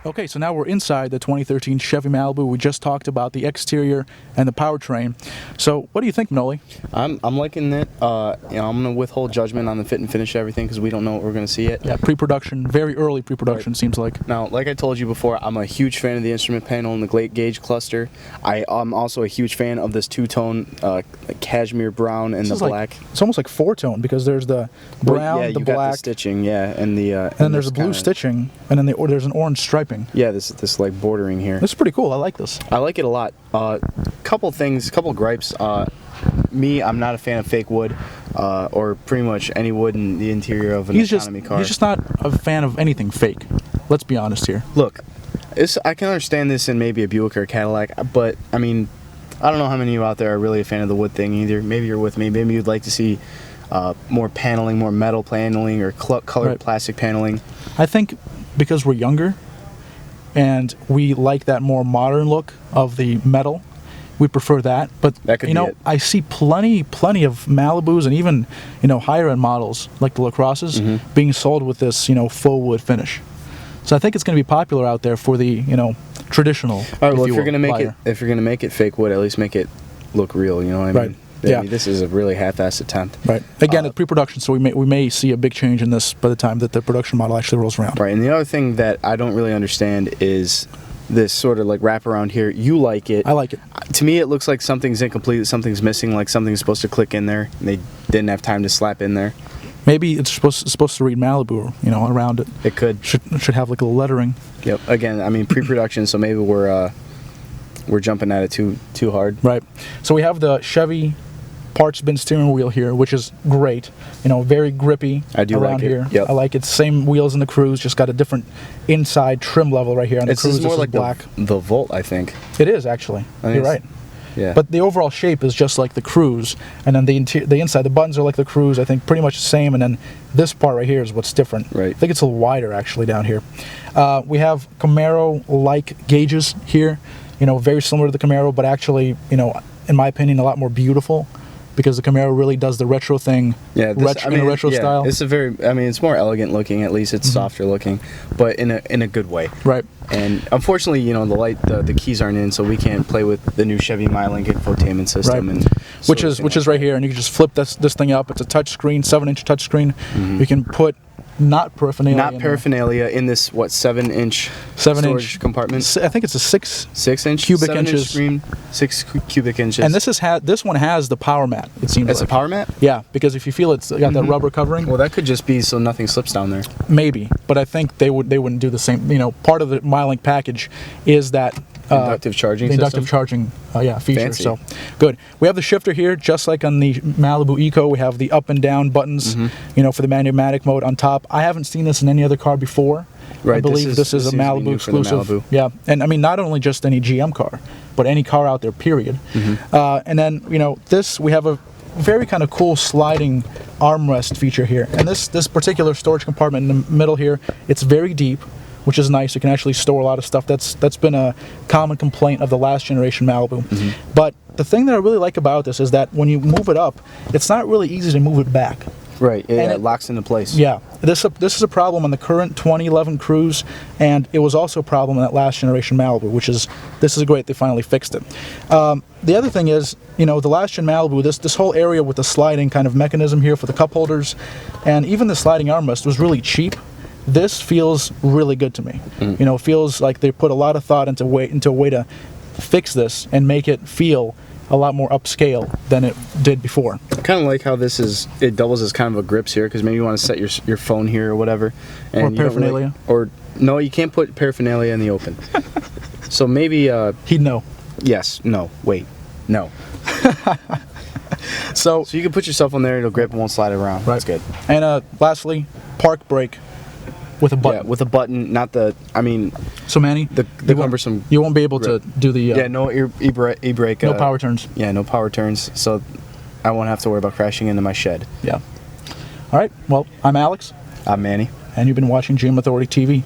Okay, so now we're inside the 2013 Chevy Malibu. We just talked about the exterior and the powertrain. So, what do you think, Manoli? I'm liking it. I'm gonna withhold judgment on the fit and finish of everything because we don't know what we're gonna see yet. Yeah, pre-production, very early pre-production, seems like. Now, like I told you before, I'm a huge fan of the instrument panel and the gauge cluster. I'm also a huge fan of this two-tone cashmere brown and the black. It's almost like four-tone because there's the brown, you the got black, the stitching, and the and then there's a blue stitching, and then there's an orange striping. Yeah, this like bordering here. This is pretty cool. I like this. I like it a lot. Couple gripes. I'm not a fan of fake wood, or pretty much any wood in the interior of an economy car. He's just not a fan of anything fake. Let's be honest here. Look, I can understand this in maybe a Buick or a Cadillac, but I mean, I don't know how many of you out there are really a fan of the wood thing either. Maybe you're with me. Maybe you'd like to see more paneling, more metal paneling, or colored plastic paneling. I think because we're younger and we like that more modern look of the metal, we prefer that. But that could be it. I see plenty of Malibus and even higher end models like the LaCrosses being sold with this faux wood finish. So I think it's going to be popular out there for the traditional. All right. Well, if you're going to make it fake wood, at least make it look real. You know what I mean? Yeah. I mean, this is a really half-assed attempt. Right. Again, it's pre-production, so we may see a big change in this by the time that the production model actually rolls around. Right. And the other thing that I don't really understand is this sort of like wraparound here. You like it. I like it. To me, it looks like something's incomplete, something's missing, like something's supposed to click in there, and they didn't have time to slap in there. Maybe it's supposed to read Malibu, around it. It could. Should have like a little lettering. Yep. Again, I mean pre-production, so maybe we're jumping at it too hard. Right. So we have the Chevy parts bin steering wheel here, which is great. Very grippy. I do around like it. Here. Yep. I like it. Same wheels in the Cruise, just got a different inside trim level right here. On the Cruise, more like black. The Volt, I think. It is actually. You're right. Yeah. But the overall shape is just like the Cruise, and then the inside, the buttons are like the Cruise. I think pretty much the same, and then this part right here is what's different. Right. I think it's a little wider actually down here. We have Camaro-like gauges here. Very similar to the Camaro, but actually, in my opinion, a lot more beautiful. Because the Camaro really does the retro thing, in a retro style. It's it's more elegant looking. At least it's softer looking, but in a good way. Right. And unfortunately, the keys aren't in, so we can't play with the new Chevy Malibu infotainment system. Right. Which is right here, and you can just flip this thing up. It's a touch screen, 7-inch touch screen. You can put not paraphernalia in this 7-inch storage compartment. I think it's a 6 cubic inches screen, 6 cubic inches. And this one has the power mat. It seems it's a power mat. Yeah, because if you feel it's got that rubber covering. Well, that could just be so nothing slips down there. Maybe, but I think they wouldn't do the same. Part of the MyLink package is that inductive charging feature. Fancy. So good. We have the shifter here, just like on the Malibu Eco. We have the up and down buttons, for the manumatic mode on top. I haven't seen this in any other car before. Right. I believe this is a Malibu exclusive. Malibu. Yeah, and I mean not only just any GM car, but any car out there. Period. And then this we have a very kind of cool sliding armrest feature here, and this particular storage compartment in the middle here, it's very deep, which is nice. You can actually store a lot of stuff. That's been a common complaint of the last generation Malibu. But the thing that I really like about this is that when you move it up, it's not really easy to move it back. Right, it locks into place. Yeah, this is a problem on the current 2011 Cruise, and it was also a problem in that last generation Malibu, this is great they finally fixed it. The other thing is, the last gen Malibu, this whole area with the sliding kind of mechanism here for the cup holders, and even the sliding armrest was really cheap. This feels really good to me. It feels like they put a lot of thought into a way to fix this and make it feel a lot more upscale than it did before. I kind of like how it doubles as kind of a grips here, because maybe you want to set your phone here or whatever. And or paraphernalia. No, you can't put paraphernalia in the open. So maybe... He'd know. Yes. No. Wait. No. So you can put your cell phone there, it'll grip and won't slide around. Right. That's good. And lastly, park brake. With a button. Yeah, with a button, not the. So Manny, the cumbersome. You won't be able to do the. No e-brake. No power turns. Yeah, no power turns. So I won't have to worry about crashing into my shed. Yeah. All right. Well, I'm Alex. I'm Manny. And you've been watching GM Authority TV.